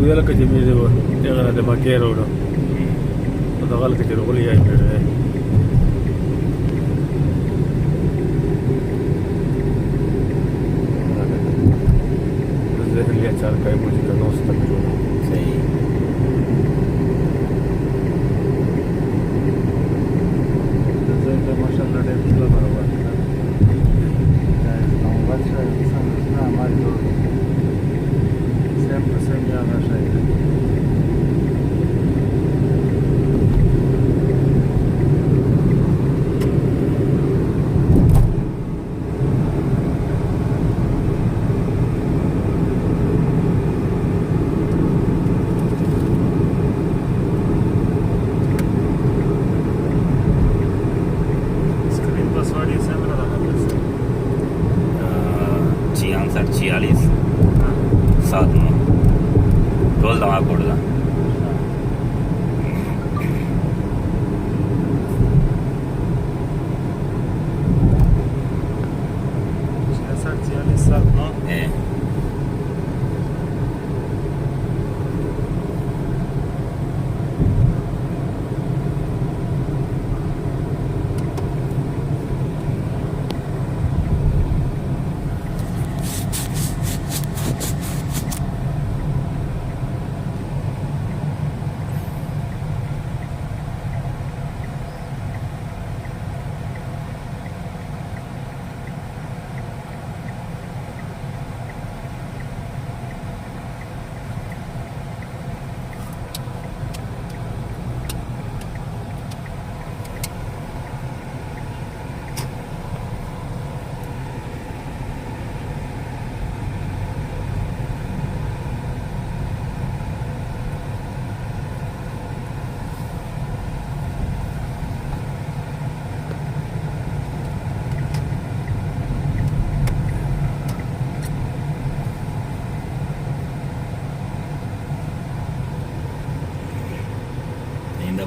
ویل که چې مې دغه د مکې روډ په دغه کې چې غولي یې کړی ذهن لیا چار کای موزیکا نو ستنه صحیح زه ماشاءالله ډېر ښه برابر Sempre ya her şey. Screen password is sempre la cabeça. 46 सात में टोल दवा कोड का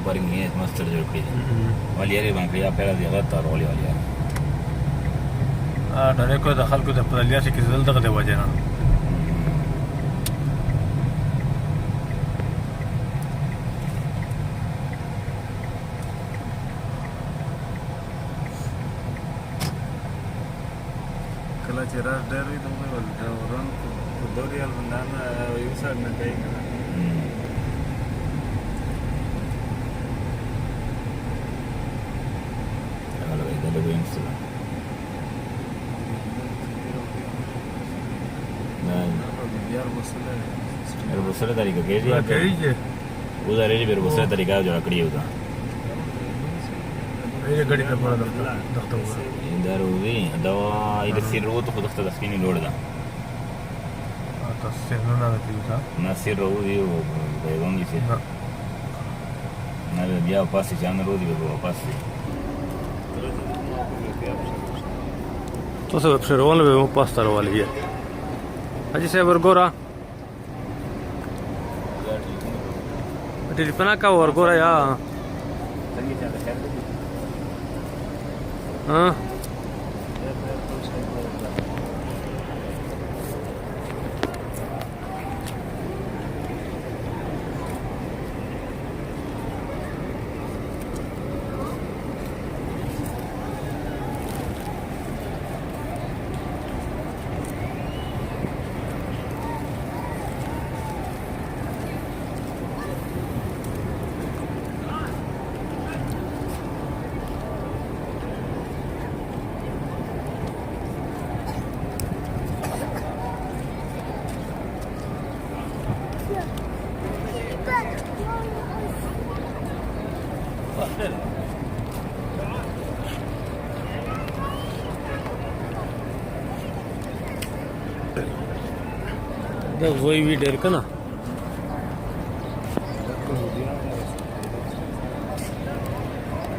पर ये मस्त जोड़ के वाली यार बन गया पहला दिया था रोली वाली यार ډېر کو د خلکو د پرلیا چې کېدل دغه د وجه نه کله چې راز ډېر وي نو وران دوریال باندې یو سر نه کوي दूसरे तरीके के लिए उधर ही फिर दूसरे तरीका जो लकड़ी होता ये गाड़ी पे बड़ा दख्ता हुआ इधर हुई दवा इधर सिर रो तो खुद दख्ता दस्किनी लोड दा तो सिर ना था ना सिर रो ये वो बेगों की से ना बिया पास से जान रो दी वो पास से तो सब observando vemos pastar वाली है अजी से वर्गोरा टेलीफोन का वर्गोरा या हाँ ده وای وی ډېر کنه